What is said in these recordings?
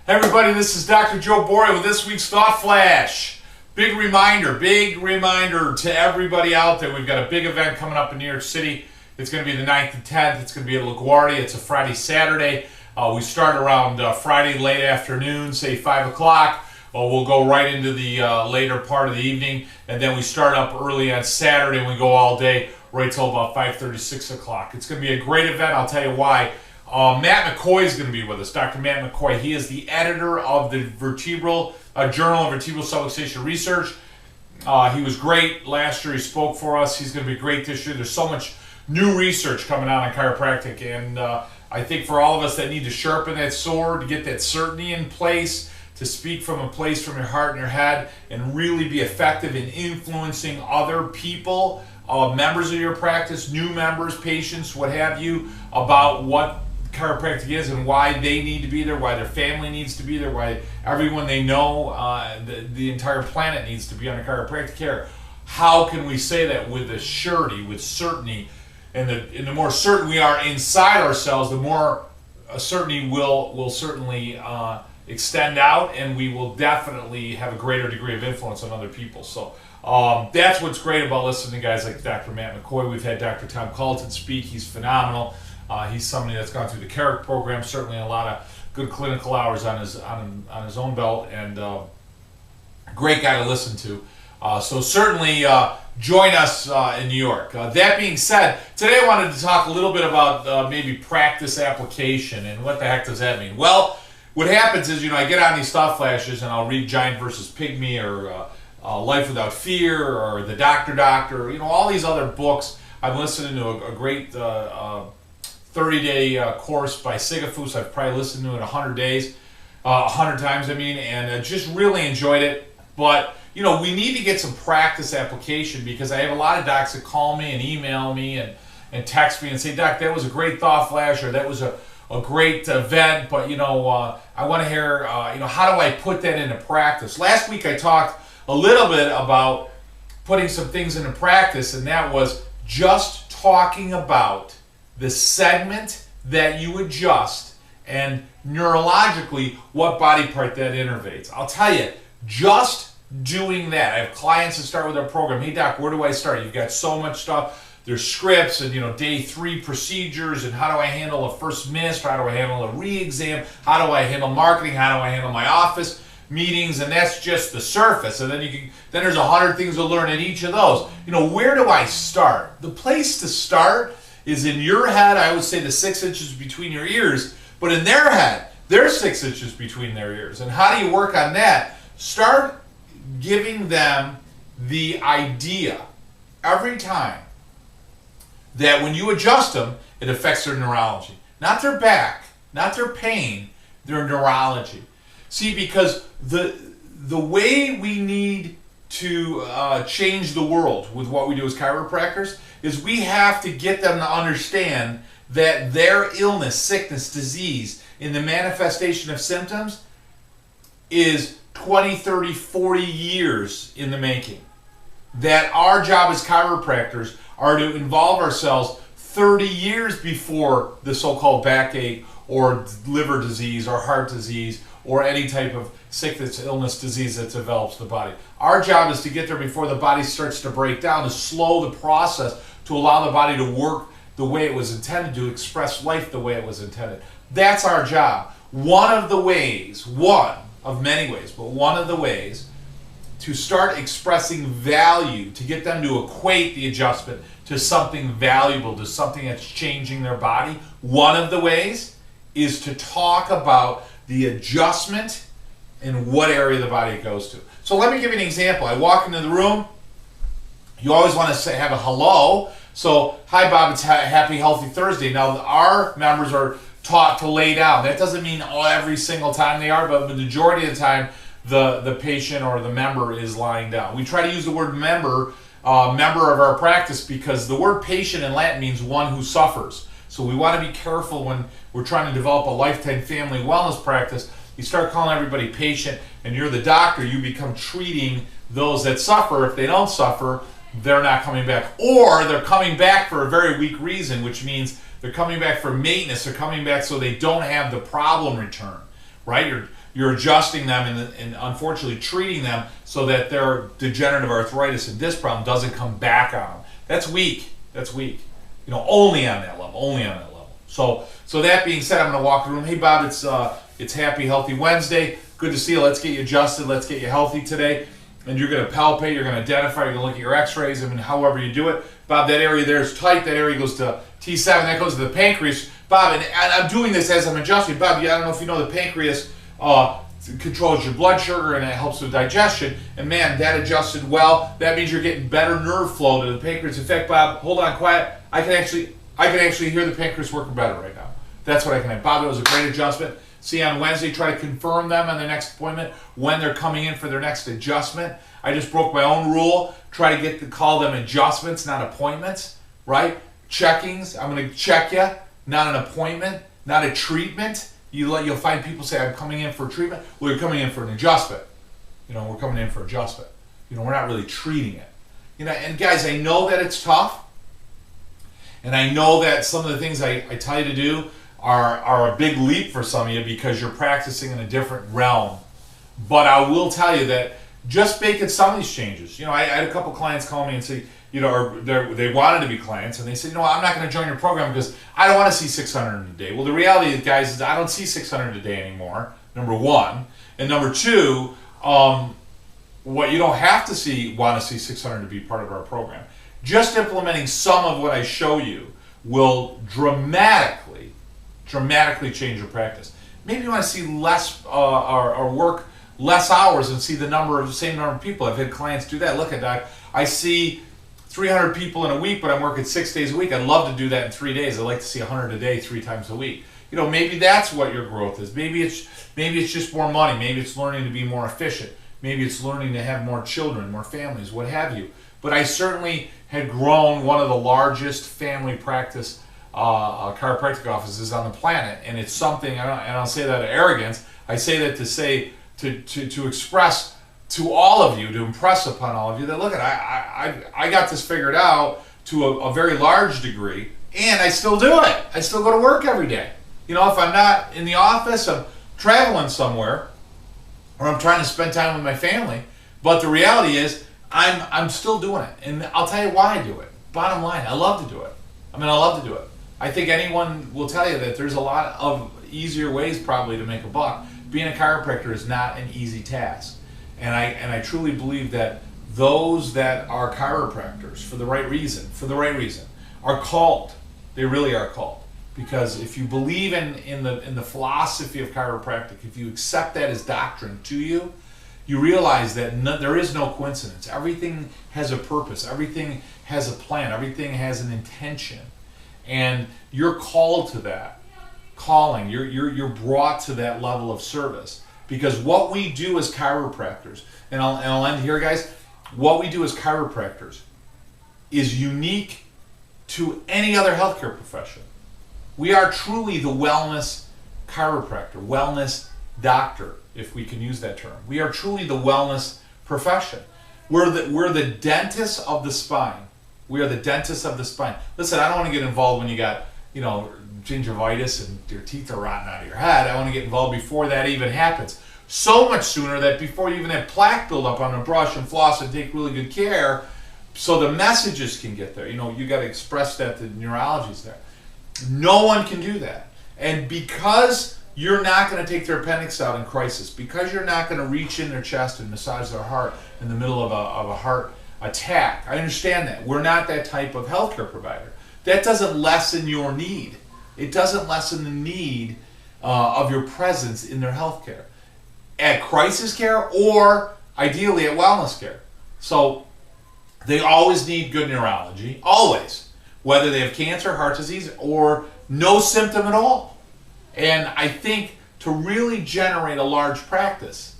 Hey everybody, this is Dr. Joe Borio with this week's Thought Flash. Big reminder to everybody out there. We've got a big event coming up in New York City. It's going to be the 9th and 10th. It's going to be at LaGuardia. It's a Friday, Saturday. We start around Friday late afternoon, say 5 o'clock. We'll go right into the later part of the evening, and then we start up early on Saturday, and we go all day right till about 5:30, 6 o'clock. It's going to be a great event. I'll tell you why. Matt McCoy is going to be with us. Dr. Matt McCoy. He is the editor of the Journal of Vertebral Subluxation Research. He was great last year. He spoke for us. He's going to be great this year. There's so much new research coming out on chiropractic, and I think for all of us that need to sharpen that sword, to get that certainty in place, to speak from a place from your heart and your head, and really be effective in influencing other people, members of your practice, new members, patients, what have you, about what chiropractic is and why they need to be there, why their family needs to be there, why everyone they know, the entire planet needs to be under chiropractic care. How can we say that with a surety, with certainty? And the more certain we are inside ourselves, the more certainty will certainly extend out, and we will definitely have a greater degree of influence on other people. So that's what's great about listening to guys like Dr. Matt McCoy. We've had Dr. Tom Colton speak. He's phenomenal. He's somebody that's gone through the CARIC program, certainly a lot of good clinical hours on his own belt, and great guy to listen to. So certainly join us in New York. That being said, today I wanted to talk a little bit about maybe practice application, and what the heck does that mean? Well, what happens is, I get on these thought flashes and I'll read Giant versus Pygmy, or Life Without Fear, or The Doctor, all these other books. I'm listening to a great 30-day course by Sigafus. I've probably listened to it 100 times, and just really enjoyed it. But, we need to get some practice application, because I have a lot of docs that call me and email me and text me and say, Doc, that was a great thought flash, or that was a great event, but, I want to hear, how do I put that into practice? Last week I talked a little bit about putting some things into practice, and that was just talking about the segment that you adjust, and neurologically what body part that innervates. I'll tell you, just doing that. I have clients that start with our program. Hey doc, where do I start? You've got so much stuff. There's scripts and day 3 procedures, and how do I handle a first miss? How do I handle a re-exam? How do I handle marketing? How do I handle my office meetings? And that's just the surface. And then there's 100 things to learn in each of those. Where do I start? The place to start is in your head. I would say the 6 inches between your ears, but in their head, there's 6 inches between their ears. And how do you work on that? Start giving them the idea every time that when you adjust them, it affects their neurology. Not their back, not their pain, their neurology. See, because the way we need to change the world with what we do as chiropractors is we have to get them to understand that their illness, sickness, disease, in the manifestation of symptoms is 20, 30, 40 years in the making. That our job as chiropractors are to involve ourselves 30 years before the so-called backache or liver disease or heart disease or any type of sickness, illness, disease that develops the body. Our job is to get there before the body starts to break down, to slow the process, to allow the body to work the way it was intended, to express life the way it was intended. That's our job. One of the ways, one of many ways, but one of the ways to start expressing value, to get them to equate the adjustment to something valuable, to something that's changing their body, one of the ways is to talk about the adjustment and what area of the body it goes to. So let me give you an example. I walk into the room. You always want to have a hello. So, hi Bob, it's Happy Healthy Thursday. Now, our members are taught to lay down. That doesn't mean every single time they are, but the majority of the time, the patient or the member is lying down. We try to use the word member of our practice, because the word patient in Latin means one who suffers. So we want to be careful when we're trying to develop a lifetime family wellness practice. You start calling everybody patient, and you're the doctor, you become treating those that suffer. If they don't suffer, they're not coming back. Or they're coming back for a very weak reason, which means they're coming back for maintenance. They're coming back so they don't have the problem return, right? you're adjusting them and unfortunately treating them so that their degenerative arthritis and disc problem doesn't come back on them. That's weak. That's weak. Only on that level. Only on that level. So that being said, I'm going to walk the room. Hey, Bob, it's Happy Healthy Wednesday. Good to see you. Let's get you adjusted. Let's get you healthy today. And you're going to palpate. You're going to identify. You're going to look at your X-rays. However you do it. Bob, that area there is tight. That area goes to T7. That goes to the pancreas. Bob, and I'm doing this as I'm adjusting. Bob, I don't know if you know the pancreas controls your blood sugar and it helps with digestion. And man, that adjusted well. That means you're getting better nerve flow to the pancreas. In fact, Bob, hold on, quiet. I can actually hear the pancreas working better right now. That's what I can have. Bob, it was a great adjustment. See you on Wednesday. Try to confirm them on their next appointment when they're coming in for their next adjustment. I just broke my own rule. Try to call them adjustments, not appointments, right? Checkings. I'm going to check you, not an appointment, not a treatment. You'll find people say, I'm coming in for treatment. Well, you're coming in for an adjustment. We're coming in for adjustment. We're not really treating it. And guys, I know that it's tough. And I know that some of the things I tell you to do are a big leap for some of you because you're practicing in a different realm. But I will tell you that just making some of these changes. I had a couple clients call me and say, they wanted to be clients, and they said, I'm not going to join your program because I don't want to see 600 a day. Well, the reality is, guys, is I don't see 600 a day anymore, number one. And number two, what you don't have to want to see 600 to be part of our program. Just implementing some of what I show you will dramatically change your practice. Maybe you want to see less or work less hours and see the same number of people. I've had clients do that. Look at that. I see 300 people in a week, but I'm working 6 days a week. I'd love to do that in 3 days. I'd like to see 100 a day, 3 times a week. Maybe that's what your growth is. Maybe it's just more money. Maybe it's learning to be more efficient. Maybe it's learning to have more children, more families, what have you. But I certainly had grown one of the largest family practice chiropractic offices on the planet, and it's something. I don't say that out of arrogance. I say that to express to all of you, to impress upon all of you that look, I got this figured out to a very large degree, and I still do it. I still go to work every day. If I'm not in the office, I'm traveling somewhere, or I'm trying to spend time with my family. But the reality is, I'm still doing it, and I'll tell you why I do it. Bottom line, I love to do it. I love to do it. I think anyone will tell you that there's a lot of easier ways probably to make a buck. Being a chiropractor is not an easy task. And I truly believe that those that are chiropractors for the right reason, are called. They really are called. Because if you believe in the philosophy of chiropractic, if you accept that as doctrine to you, you realize that there is no coincidence. Everything has a purpose. Everything has a plan. Everything has an intention. And you're called to that calling. You're brought to that level of service. Because what we do as chiropractors, and I'll end here, guys, what we do as chiropractors is unique to any other healthcare profession. We are truly the wellness chiropractor, wellness doctor, if we can use that term. We are truly the wellness profession. We're the dentists of the spine. We are the dentists of the spine. Listen, I don't want to get involved when you got, gingivitis and your teeth are rotting out of your head. I want to get involved before that even happens. So much sooner that before you even have plaque buildup on the brush and floss and take really good care so the messages can get there. You got to express that to neurology's there. No one can do that. And because you're not going to take their appendix out in crisis, because you're not going to reach in their chest and massage their heart in the middle of a heart attack, I understand that. We're not that type of healthcare provider. That doesn't lessen your need. It doesn't lessen the need of your presence in their healthcare. At crisis care or ideally at wellness care. So they always need good neurology, always, whether they have cancer, heart disease, or no symptom at all. And I think to really generate a large practice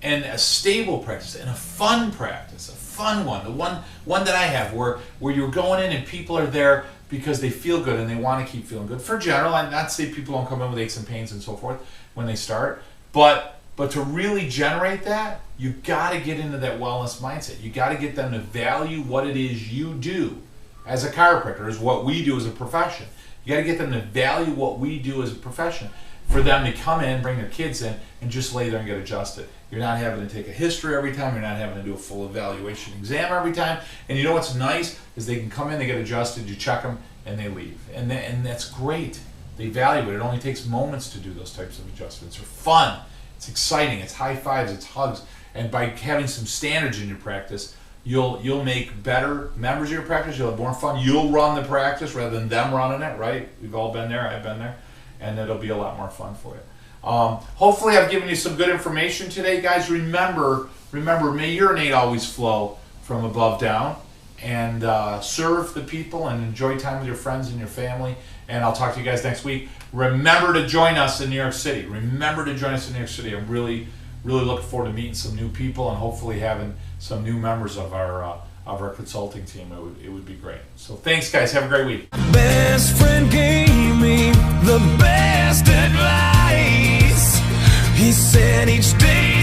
and a stable practice and a fun practice, a fun one, the one that I have where you're going in and people are there because they feel good and they want to keep feeling good. For general, I'm not saying people don't come in with aches and pains and so forth when they start, but to really generate that, you got to get into that wellness mindset. You got to get them to value what it is you do as a chiropractor, is what we do as a profession. You got to get them to value what we do as a profession. for them to come in, bring their kids in, and just lay there and get adjusted. You're not having to take a history every time. You're not having to do a full evaluation exam every time. And you know what's nice is they can come in, they get adjusted, you check them, and they leave. And that's great. They value it. It only takes moments to do those types of adjustments. They're fun. It's exciting. It's high fives. It's hugs. And by having some standards in your practice, you'll make better members of your practice. You'll have more fun. You'll run the practice rather than them running it, right? We've all been there. I've been there. And it'll be a lot more fun for you. Hopefully I've given you some good information today, guys. Remember, may your innate always flow from above down, and serve the people and enjoy time with your friends and your family. And I'll talk to you guys next week. Remember to join us in New York City. I'm really looking forward to meeting some new people and hopefully having some new members of our consulting team. It would be great. So thanks, guys. Have a great week. Best friend gave me the best advice. He said each day